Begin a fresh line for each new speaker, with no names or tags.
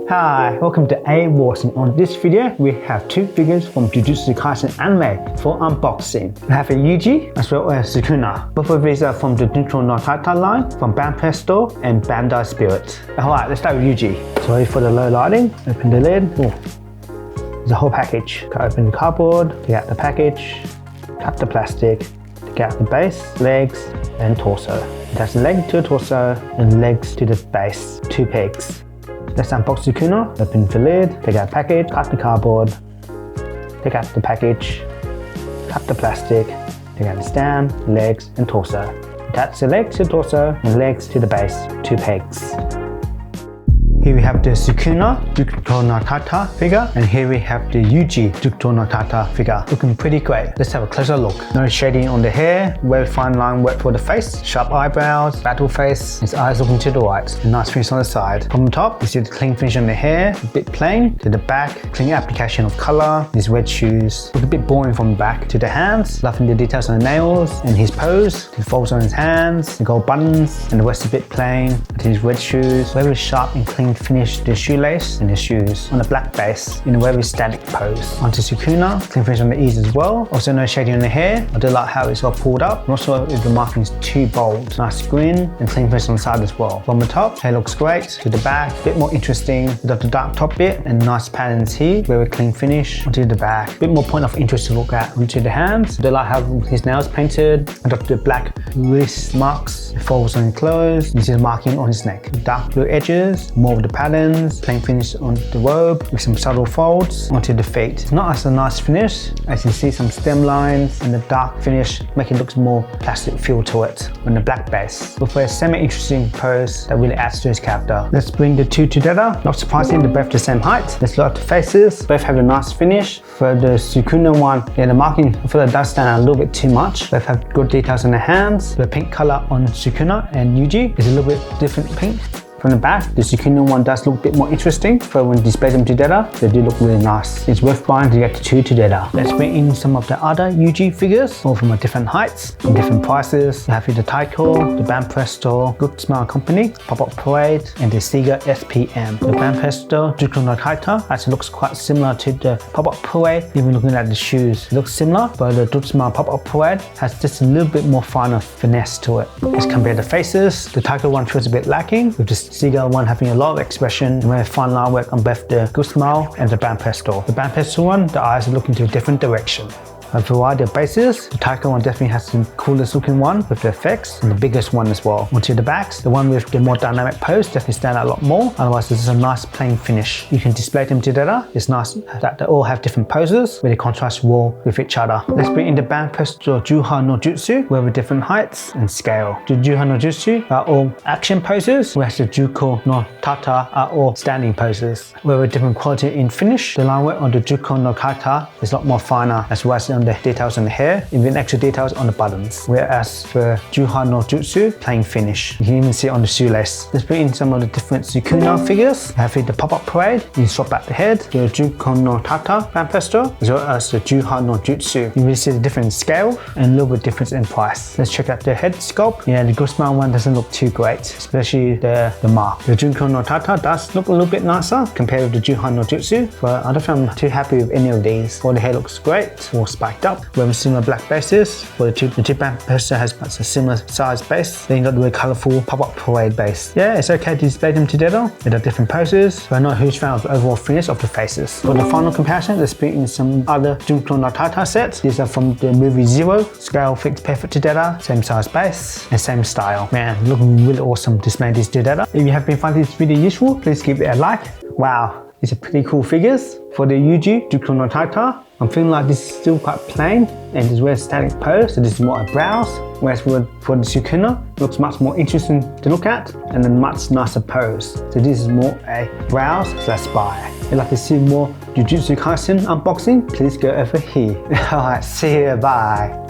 Hi, welcome to A-Wars, and on this video we have two figures from Jujutsu Kaisen anime for unboxing. We have a Yuji as well as Sukuna. Both of these are from the Jutsu no Kata line from Banpresto and Bandai Spirit. Alright, let's start with Yuji. Sorry for the low lighting. Open the lid. Oh, there's a whole package. Open the cardboard, take out the package, cut the plastic, take out the base, legs and torso. It has a leg to the torso and legs to the base, two pegs. Let's unbox Sukuna, open the lid, take out the package, cut the cardboard, take out the package, cut the plastic, take out the stand, legs and torso. Attach the legs to the torso and legs to the base, two pegs. Here we have the Sukuna Jujutsu no Kata figure, and here we have the Yuji Jujutsu no Kata figure. Looking pretty great. Let's have a closer look. No shading on the hair, very fine line work for the face, sharp eyebrows, battle face, his eyes looking to the right, a nice finish on the side. From the top, you see the clean finish on the hair, a bit plain. To the back, clean application of color, his red shoes. Look a bit boring from the back. To the hands, loving the details on the nails, and his pose, the folds on his hands, the gold buttons, and the rest a bit plain. To his red shoes, very sharp and clean finish the shoelace and the shoes on a black base in a very static pose. Onto Sukuna, clean finish on the ears as well. Also no shading on the hair. I do like how it's all pulled up. I'm not sure if the marking is too bold. Nice grin and clean finish on the side as well. From the top, hair looks great. To the back, a bit more interesting. We've got the dark top bit and nice patterns here. Very clean finish. Onto the back, a bit more point of interest to look at. Onto the hands, I do like how his nails painted. I got the black wrist marks, the folds on his clothes. This is marking on his neck. Dark blue edges, more of the patterns, plain finish on the robe with some subtle folds onto the feet. It's not as a nice finish, as you can see some stem lines and the dark finish making it look more plastic feel to it on the black base. But for a semi-interesting pose that really adds to his character. Let's bring the two together. Not surprising, they're both the same height. Let's look at the faces. Both have a nice finish. For the Sukuna one, yeah, the marking I feel like does stand out a little bit too much. Both have good details on the hands. The pink color on Sukuna and Yuji is a little bit different pink. From the back, the Sukuna one does look a bit more interesting, so when displayed them together, they do look really nice. It's worth buying to get the two together. Let's bring in some of the other Yuji figures, all from different heights and different prices. We have here the Taito, the Banpresto Jukon Company, PopUp Parade, and the SEGA SPM. The Banpresto Jukon no Kata actually looks quite similar to the PopUp Parade, even looking at the shoes. It looks similar, but the Jutsu PopUp Parade has just a little bit more finer finesse to it. Let's compare the faces. The Taito one feels a bit lacking, with the SEGA one having a lot of expression and very fine line work on both the good smile and the Banpresto. The Banpresto one, the eyes are looking to a different direction. A variety of bases. The Taiko one definitely has the coolest looking one with the effects and the biggest one as well. Onto the backs, the one with the more dynamic pose definitely stand out a lot more. Otherwise, this is a nice plain finish. You can display them together. It's nice that they all have different poses where they contrast well with each other. Let's bring in the Banpresto Juhai no Jutsu with different heights and scale. The Juhai no Jutsu are all action poses, whereas the Jujutsu no Kata are all standing poses. With different quality in finish, the line work on the Jujutsu no Kata is a lot more finer, as well as on the details on the hair, even extra details on the buttons. Whereas for Juhai no Jutsu, plain finish. You can even see it on the shoelace. Let's bring in some of the different Sukuna figures. We have here the PopUp Parade, you can swap back the head, the Jujutsu no Kata Banpresto, as well as the Juhai no Jutsu. You will see the different scale and a little bit difference in price. Let's check out the head sculpt. Yeah, the good smile one doesn't look too great, especially the mark. The Jujutsu no Kata does look a little bit nicer compared with the Juhai no Jutsu, but I don't think I'm too happy with any of these. All the hair looks great, all spiked up. We have similar black bases. For the two Banpresto has a similar size base. Then you got the colourful PopUp Parade base. Yeah, it's okay to display them together. They are different poses, but I'm not a huge fan of the overall finish of the faces. For the final comparison, let's bring in some other Jujutsu no Kata sets. These are from the movie Zero. Scale fits perfect together, same size base and same style. Man, looking really awesome displaying these together. If you have been finding this video useful, please give it a like. Wow, these are pretty cool figures. For the Yuji Jujutsu no Kata, I'm feeling like this is still quite plain and it's very static pose, so this is more a brows. Whereas for the Sukuna, it looks much more interesting to look at and a much nicer pose. So this is more a brows / spy. If you'd like to see more Jujutsu Kaisen unboxing, please go over here. Alright, see you, bye.